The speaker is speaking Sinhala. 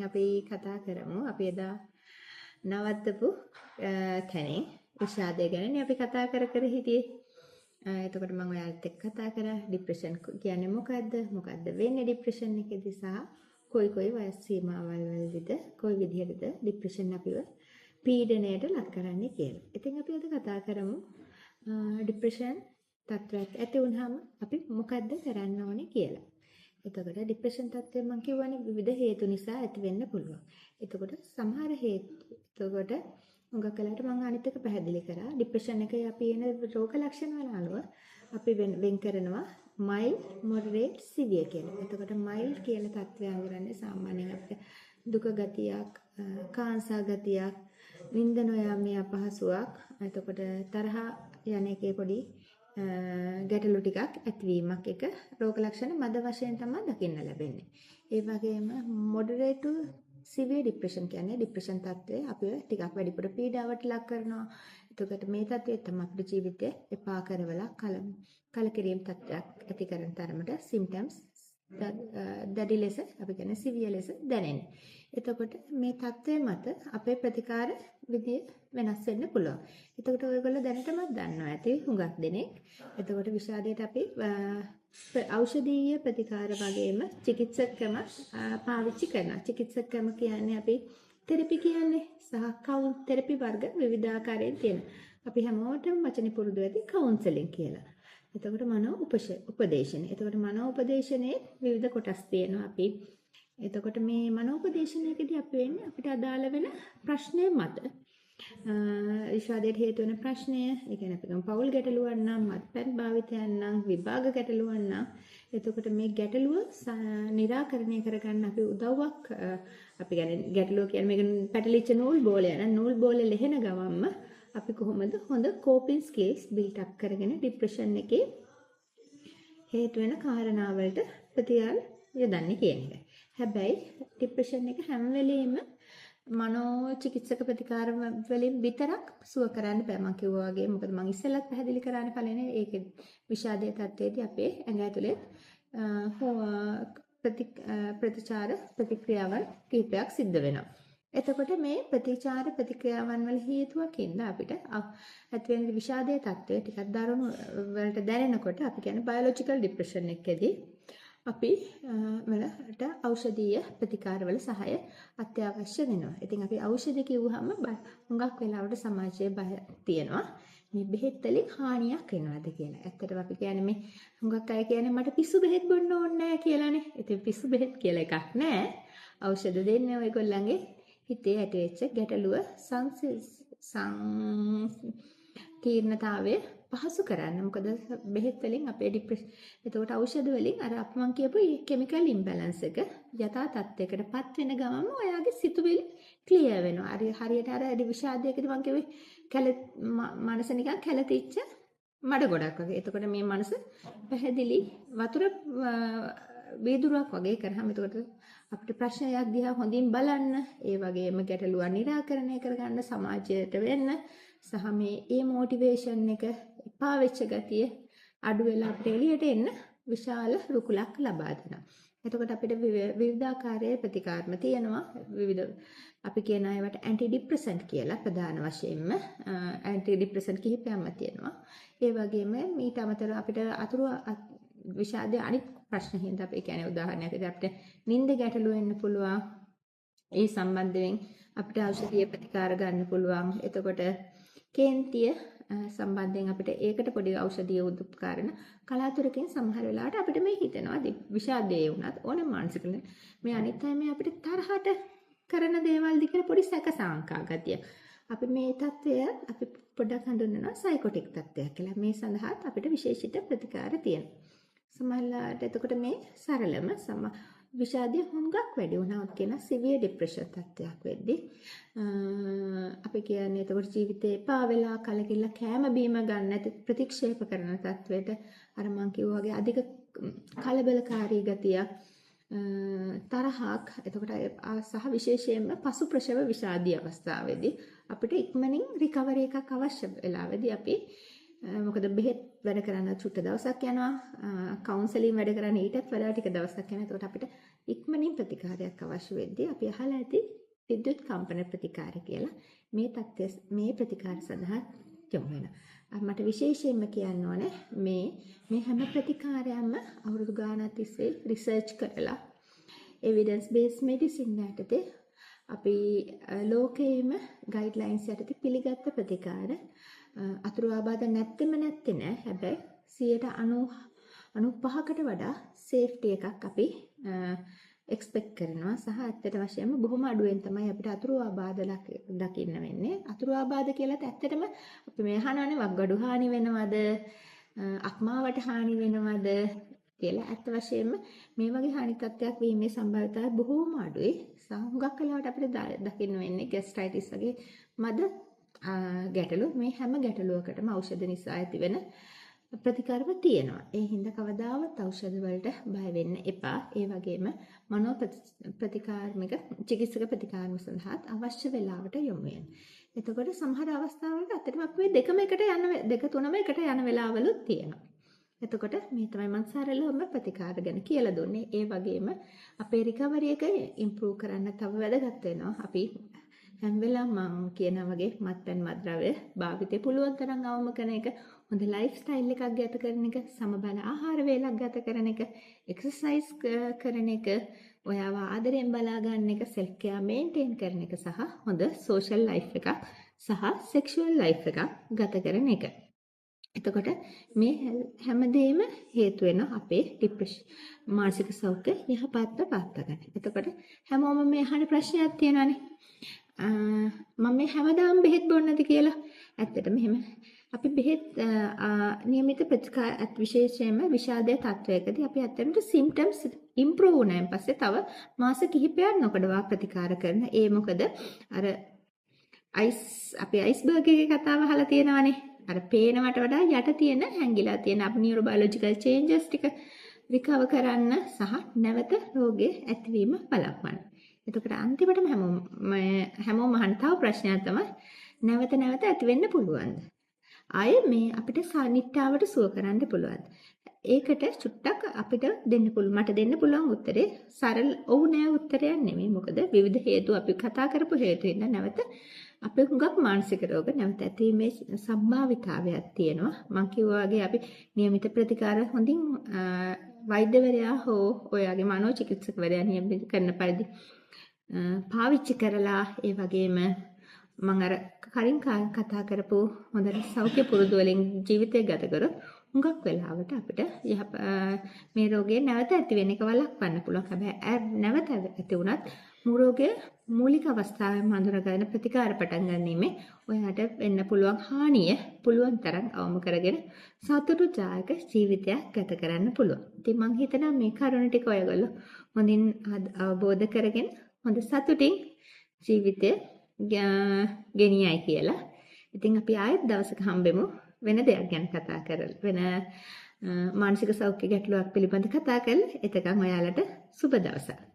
අපි කතා කරමු. අපි එදා නවත්තපු තැනින් විෂාදය ගැන අපි කතා කර හිටියේ. එතකොට මම ඔයාලත් එක්ක කතා කරා ડિප්‍රෙෂන් කියන්නේ මොකද්ද? මොකද්ද වෙන්නේ ડિප්‍රෙෂන් එකේදී සහ කොයි වයස් සීමාවල් වලදීද කොයි විදිහටද ડિප්‍රෙෂන් අපිව පීඩනයට ලක් කරන්නේ කියලා. ඉතින් අපි අද කතා කරමු ડિප්‍රෙෂන් තත්ත්වයක් ඇති වුනහම අපි මොකද්ද කරන්න ඕනේ කියලා. එතකොට ડિප්‍රෙෂන් තත්ත්වය මම කියවනේ විවිධ හේතු නිසා ඇති වෙන්න පුළුවන්. එතකොට සමහර හේතු එතකොට උඟ කලකට මම අනිත් එක පැහැදිලි කරා ડિප්‍රෙෂන් එකේ අපි එන රෝග ලක්ෂණ වල අනුව අපි වෙන් කරනවා mild, moderate, severe කියලා. එතකොට mild කියලා තත්ත්වය අඳුරන්නේ සාමාන්‍යයෙන් අපිට දුක ගතියක්, කාංසා ගතියක්, නිින්ද නොයාමේ අපහසුාවක්, එතකොට තරහ යන එකේ පොඩි ගැටලු ටිකක් ඇතිවීමක් එක රෝග ලක්ෂණ මද වශයෙන් තමයි දකින්න ලැබෙන්නේ. ඒ වගේම moderate to severe depression කියන්නේ ડિප්‍රෙෂන් තත්ත්වය අපිව ටිකක් වැඩිපුර පීඩාවට ලක් කරනවා. එතකොට මේ තත්ත්වය තමයි අපේ ජීවිතේ එපා කරවලා කලකිරීම තත්ත්වයක් ඇති කරන තරමට symptoms දැඩි ලෙස අපි කියන්නේ severe ලෙස දැනෙන්නේ. එතකොට මේ තත්ත්වය මත අපේ ප්‍රතිකාර විදිය වෙනස් වෙන්න පුළුවන්. එතකොට ඔයගොල්ලෝ දැනටමත් දන්නවා ඇති හුඟක් දෙනෙක්. එතකොට විෂාදයට අපි ඖෂධීය ප්‍රතිකාර වගේම චිකිත්සක පාවිච්චි කරනවා. චිකිත්සක කියන්නේ අපි තෙරපි කියන්නේ සහ තෙරපි වර්ග විවිධාකාරයෙන් තියෙනවා. අපි හැමෝටම වචනේ පුරුදු ඇති කවුන්සලින් කියලා. එතකොට මනෝ උපදේශන. එතකොට මනෝ උපදේශනයේ විවිධ කොටස් තියෙනවා අපි. එතකොට මේ මනෝ උපදේශනයකදී අපි වෙන්නේ අපිට අදාළ වෙන ප්‍රශ්නය මත විෂාදයට හේතු වෙන ප්‍රශ්නය, ඒ කියන්නේ අපි ගමු පෞල් ගැටලුවක් නම්, මත්පැන් භාවිතයන් නම්, විභාග ගැටලුවක් නම්, එතකොට මේ ගැටලුව निराකරණය කරගන්න අපි උදව්වක් අපි කියන්නේ ගැටලුව කියන්නේ මේක පැටලිච්ච නූල් බෝලය න නූල් බෝලේ ලෙහෙන ගමන්ම අපි කොහොමද හොඳ කෝපින් ස්කිල්ස් බිල්ට් අප් කරගෙන ડિප්‍රෙෂන් එකේ හේතු වෙන කාරණා වලට ප්‍රතිකාර යොදන්නේ කියන එක. හැබැයි ડિප්‍රෙෂන් එක හැම වෙලෙම මනෝ චිකිත්සක ප්‍රතිකාර වලින් විතරක් සුව කරන්න බෑ. මම කිව්වා වගේ මොකද මම ඉස්සෙල්ලත් පැහැදිලි කරානේ පළවෙනි ඒකේ විෂාදයේ තත්ත්වයේදී අපේ ඇඟ ඇතුලේ ප්‍රතික්‍රියාවන් කිහිපයක් සිද්ධ වෙනවා. එතකොට මේ ප්‍රතික්‍රියාවන් වල හේතුවකින්ද අපිට ඇති වෙන විෂාදයේ තත්ත්වය ටිකක් දරුණු වලට දැනෙනකොට අපි කියන්නේ බයොලොජිකල් ડિප්‍රෙෂන් එකේදී අපි වලට ඖෂධීය ප්‍රතිකාරවල සහාය අත්‍යවශ්‍ය වෙනවා. ඉතින් අපි ඖෂධ කිව්වහම හුඟක් වෙලාවට සමාජයේ බය තියෙනවා. මේ බෙහෙත් වලින් හානියක් වෙනවද කියලා. ඇත්තටම අපි කියන්නේ මේ හුඟක් අය කියන්නේ මට පිස්සු බෙහෙත් බොන්න ඕනේ නැහැ කියලානේ. ඉතින් පිස්සු බෙහෙත් කියලා එකක් නැහැ. ඖෂධ දෙන්නේ ඔයගොල්ලන්ගේ හිතේ ඇතිවෙච්ච ගැටලුව තීර්ණතාවය පහසු කරන්න. මොකද බෙහෙත් වලින් අපේ ડિප්‍රෙෂන් එතකොට ඖෂධ වලින් අර මම කියපු කිමිකල් ඉම්බැලන්ස් එක යථා තත්ත්වයකටපත් වෙන ගමන්ම ඔයාගේ සිතුවිලි ක්ලියර් වෙනවා. හරියට අර විෂාදයකදී මම කිව්වේ මනස නිකන් කැළතිච්ච මඩ ගොඩක් වගේ. එතකොට මේ මනස පැහැදිලි වතුර වීදුරුවක් වගේ කරාම එතකොට අපිට ප්‍රශ්නයක් දිහා හොඳින් බලන්න, ඒ වගේම ගැටලුවක් निराකරණය කරගන්න, සමාජයට වෙන්න සහ මේ මොටිවේෂන් එක එපා වෙච්ච ගතිය අඩු වෙලා අපිට එළියට එන්න විශාල රුකුලක් ලබා දෙනවා. එතකොට අපිට විවිධාකාරයේ ප්‍රතිකාරම තියෙනවා. විවිධ අපි කියන ඒවට ඇන්ටි ડિප්‍රෙසන්ට් කියලා ප්‍රධාන වශයෙන්ම ඇන්ටි ඩිප්‍රෙසන්ට් කිහිපයක්ම තියෙනවා. ඒ වගේම ඊට අමතරව අපිට අතුරු විෂාදයේ අනිත් ප්‍රශ්න හින්දා අපි කියන්නේ උදාහරණයක් විදිහට අපිට නිින්ද ගැටලු වෙන්න පුළුවන්. ඒ සම්බන්ධයෙන් අපිට ඖෂධීය ප්‍රතිකාර ගන්න පුළුවන්. එතකොට කේන්තිය සම්බන්ධයෙන් අපිට ඒකට පොඩි ඖෂධීය උපකරණ කලාතුරකින් සමහර වෙලාවට අපිට මේ හිතෙනවා විෂාදයේ වුණත් ඕනම මානසික මේ අනිත් අය මේ අපිට තරහට කරන දේවල් දිකට පොඩි සැකසංකා ගතිය. අපි මේ තත්ත්වය අපි පොඩ්ඩක් හඳුන්වනවා සයිකොටික් තත්ත්වයක් කියලා. මේ සඳහාත් අපිට විශේෂිත ප්‍රතිකාර තියෙනවා. සමහරවිට එතකොට මේ සරලම විෂාදයේ හුඟක් වැඩි වුණා කියන සිවියර් ડિප්‍රෙෂන් තත්ත්වයක් වෙද්දී අපි කියන්නේ එතකොට ජීවිතේ එපා වෙලා කලකිරලා කෑම බීම ගන්න නැති ප්‍රතික්ෂේප කරන තත්ත්වයට අර මං කිව්වා වගේ අධික කලබලකාරී ගතියක් තරහක් එතකොට සහ විශේෂයෙන්ම පසු ප්‍රසව විෂාදී අවස්ථාවේදී අපිට ඉක්මනින් රිකවරි එකක් අවශ්‍ය වෙලාවේදී අපි මොකද බෙහෙත් වැඩ කරන්න චුට්ට දවසක් යනවා කවුන්සලින් වැඩ කරන්න ඊටත් වඩා ටික දවසක් යනවා. එතකොට අපිට ඉක්මනින් ප්‍රතිකාරයක් අවශ්‍ය වෙද්දී අපි අහලා ඇති විද්‍යුත් කම්පන ප්‍රතිකාර කියලා මේ ප්‍රතිකාර සඳහා යොමු වෙනවා. මට විශේෂයෙන්ම කියන්න ඕනේ මේ හැම ප්‍රතිකාරයක්ම අවුරුදු ගාණක් තිස්සේ රිසර්ච් කරලා එවිඩන්ස් බේස් මෙඩිසින් යටතේ අපි ලෝකයේම ගයිඩ්ලයින්ස් යටතේ පිළිගත්ත ප්‍රතිකාර අතුරු ආබාධ නැත්තේ නෑ. හැබැයි 95%කට වඩා සේෆ්ටි එකක් අපි එක්ස්පෙක්ට් කරනවා සහ ඇත්තට වශයෙන්ම බොහොම අඩුවෙන් තමයි අපිට අතුරු ආබාධ දකින්න වෙන්නේ. අතුරු ආබාධ කියලාත් ඇත්තටම අපි මේ අහනවානේ වක්ගඩු හානි වෙනවද, අක්මාවට හානි වෙනවද කියලා. ඇත්ත වශයෙන්ම මේ වගේ හානි තත්ත්වයක් වීමේ සම්භාවිතාවය බොහොම අඩුයි. හුඟක් වෙලාවට අපිට දකින්න වෙන්නේ ગેස්ට්‍රයිටිස් වගේ මද ගැටලු. මේ හැම ගැටලුවකටම ඖෂධ නිසා ඇතිවෙන ප්‍රතිකාරව තියෙනවා. ඒ හින්දා කවදාවත් ඖෂධ වලට බය වෙන්න එපා. ඒ වගේම මනෝ ප්‍රතිකාරමික චිකිත්සක ප්‍රතිකාරම සඳහා අවශ්‍ය වෙලාවට යොමු වෙන්න. එතකොට සමහර අවස්ථාවලට අතටම අපි දෙක තුනම එකට යන වෙලාවලුත් තියෙනවා. එතකොට මේ තමයි මම සරලවම ප්‍රතිකාර ගැන කියලා දුන්නේ. ඒ වගේම අපේ රිකවරි එක ඉම්ප්‍රූව් කරන්න තව වැදගත් වෙනවා. අපි හැම වෙලාවම මම කියනා වගේ මත්පැන් මත්ද්‍රව්‍ය භාවිතය පුළුවන් තරම් අවම කරන එක, හොඳ ලයිෆ් ස්ටයිල් එකක් ගත කරන එක, සමබර ආහාර වේලක් ගත කරන එක, එක්සර්සයිස් කරන එක, ඔයාව ආදරෙන් බලා ගන්න එක, සෙල්ෆ් කෙයා මේන්ටේන් කරන එක සහ හොඳ සෝෂල් ලයිෆ් එකක් සහ සෙක්ෂුවල් ලයිෆ් එකක් ගත කරන එක. එතකොට මේ හැමදේම හේතු වෙන අපේ ડિප්‍රෙෂන් මානසික සෞඛ්‍ය යහපත්ව පවත්වා ගන්න. එතකොට හැමෝම මේ අහන ප්‍රශ්නයක් තියෙනවානේ. මම මේ හැමදාම බෙහෙත් බොන්නද කියලා. ඇත්තටම එහෙම අපි බෙහෙත් નિયમિત ප්‍රතිකාර විශේෂයෙන්ම විෂාදයේ තත්වයකදී අපි ඇත්තටම සිම්ප්ටම්ස් ඉම්ප්‍රූව් වුණාන් පස්සේ තව මාස කිහිපයක් නොකඩවා ප්‍රතිකාර කරන. ඒ මොකද අර අපි අයිස්බර්ග් එකේ කතාව අහලා තියෙනවානේ. අර පේනවට වඩා යට තියෙන හැංගිලා තියෙන අපේ නියුරෝබයොලොජිකල් චේන්ජස් ටික රිකවර් කරන්න සහ නැවත රෝගේ ඇතිවීම බලපන්න. එතකොට අන්තිමටම හැමෝම අහන තව ප්‍රශ්නයක් තමයි නැවත ඇති වෙන්න පුළුවන්ද? ආයේ මේ අපිට සානිට්ඨාවට සුව කරන්න පුළුවන්ද? ඒකට චුට්ටක් අපිට මට දෙන්න පුළුවන් උත්තරේ සරල ඔව් නෑ උත්තරයක් නෙමෙයි. මොකද විවිධ හේතු අපි කතා කරපු හේතු ඉන්න නැවත අපේ හුඟක් මානසික රෝග නැවත ඇතිවීමේ සම්භාවිතාවයක් තියෙනවා. මම කිව්වා වගේ අපි નિયમિત ප්‍රතිකාර හොඳින් වෛද්‍යවරයා හෝ ඔයාගේ මනෝචිකිත්සකවරයා නියමිත කරන පරිදි පාවිච්චි කරලා ඒ වගේම මම අර කලින් කතා කරපු හොඳට සෞඛ්‍ය පුරුදු වලින් ජීවිතය ගත කරොත් හුඟක් වෙලාවට අපිට මේ රෝගය නැවත ඇති වෙන එක වළක්වන්න පුළුවන්. හැබැයි නැවත ඇති වුණත් රෝගයේ මූලික අවස්ථාවෙන් හඳුනාගෙන ප්‍රතිකාර පටන් ගැනීමෙන් ඔයාට වෙන්න පුළුවන් හානිය පුළුවන් තරම් අවම කරගෙන සතුටුදායක ජීවිතයක් ගත කරන්න පුළුවන්. ඉතින් මම හිතනවා මේ කරුණ ටික ඔයගොල්ලෝ හොඳින් අවබෝධ කරගෙන හොඳ සතුටින් ජීවිතය ගෙනියයි කියලා. ඉතින් අපි ආයෙත් දවසක හම්බෙමු වෙන දෙයක් ගැන කතා කරලා. වෙන මානසික සෞඛ්‍ය ගැටලුවක් පිළිබඳ කතා කරලා. එතකන් ඔයාලට සුබ දවසක්.